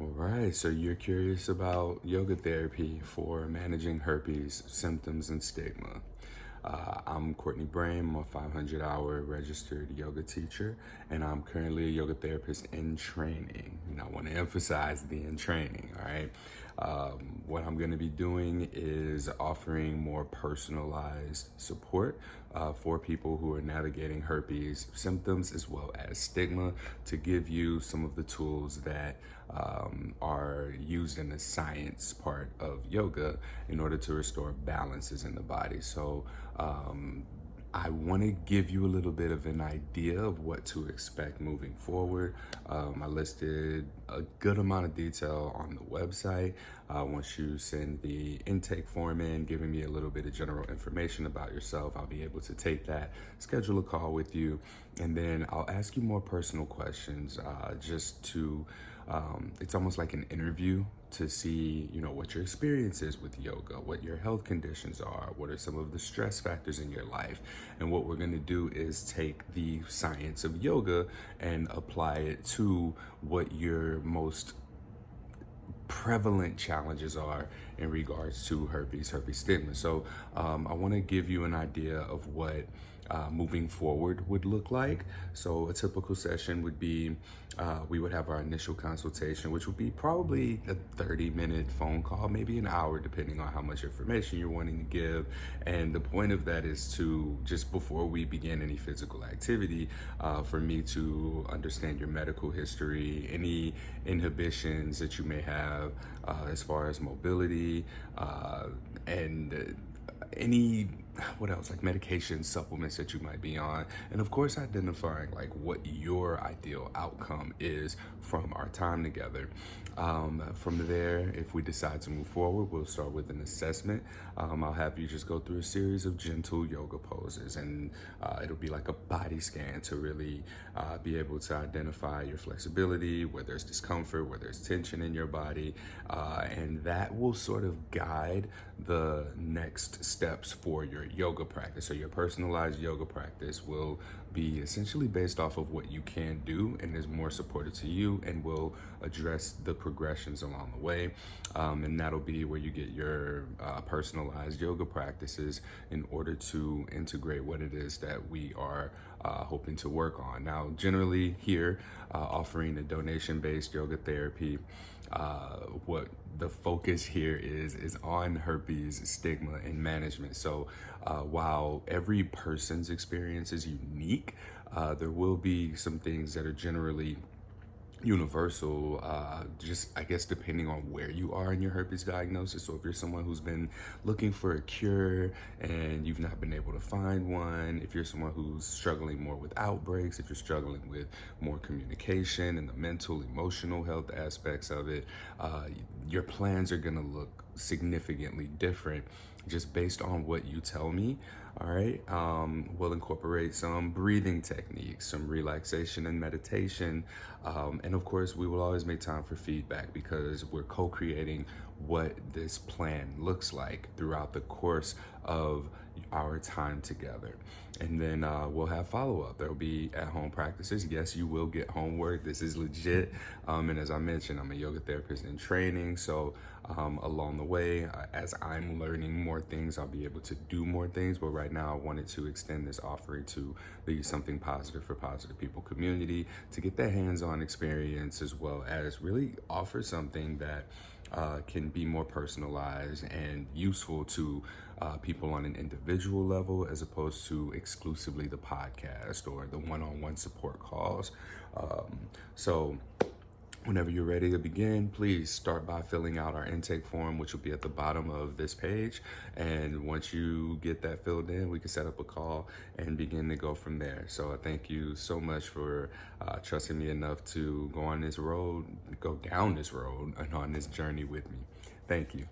All right, so you're curious about yoga therapy for managing herpes symptoms and stigma. I'm Courtney Brame. I'm a 500-hour registered yoga teacher, and I'm currently a yoga therapist in training. And I want to emphasize the in training, all right? What I'm going to be doing is offering more personalized support for people who are navigating herpes symptoms as well as stigma to give you some of the tools that are used in the science part of yoga in order to restore balances in the body. So I want to give you a little bit of an idea of what to expect moving forward. I listed a good amount of detail on the website. Once you send the intake form in, giving me a little bit of general information about yourself, I'll be able to take that, schedule a call with you, and then I'll ask you more personal questions just to, it's almost like an interview to see, what your experience is with yoga, what your health conditions are, what are some of the stress factors in your life. And what we're going to do is take the science of yoga and apply it to what your most prevalent challenges are in regards to herpes stigma. So I want to give you an idea of what moving forward would look like. So a typical session would be, we would have our initial consultation, which would be probably a 30-minute phone call, maybe an hour, depending on how much information you're wanting to give. And the point of that is to, just before we begin any physical activity, for me to understand your medical history, any inhibitions that you may have as far as mobility, and any, what else, like medication, supplements that you might be on, and of course identifying like what your ideal outcome is from our time together. From there, if we decide to move forward, we'll start with an assessment. I'll have you just go through a series of gentle yoga poses, and it'll be like a body scan to really be able to identify your flexibility, where there's discomfort, where there's tension in your body, and that will sort of guide the next steps for your yoga practice. So your personalized yoga practice will be essentially based off of what you can do and is more supported to you, and will address the progressions along the way. And that'll be where you get your personalized yoga practices in order to integrate what it is that we are hoping to work on. Now, generally here, offering a donation-based yoga therapy, what the focus here is on herpes stigma and management. So while every person's experience is unique, there will be some things that are generally universal, just I guess depending on where you are in your herpes diagnosis. So if you're someone who's been looking for a cure and you've not been able to find one, if you're someone who's struggling more with outbreaks, if you're struggling with more communication and the mental, emotional health aspects of it, your plans are gonna look significantly different just based on what you tell me. All right, we'll incorporate some breathing techniques, some relaxation and meditation, and of course we will always make time for feedback, because we're co-creating what this plan looks like throughout the course of our time together. And then we'll have follow-up. There'll be at-home practices. Yes, you will get homework. This is legit. And as I mentioned, I'm a yoga therapist in training. So along the way, as I'm learning more things, I'll be able to do more things. But right now, I wanted to extend this offering to the Something Positive for Positive People community to get that hands-on experience, as well as really offer something that can be more personalized and useful to people on an individual level, as opposed to exclusively the podcast or the one-on-one support calls. So whenever you're ready to begin, please start by filling out our intake form, which will be at the bottom of this page. And once you get that filled in, we can set up a call and begin to go from there. So I thank you so much for trusting me enough to go down this road, and on this journey with me. Thank you.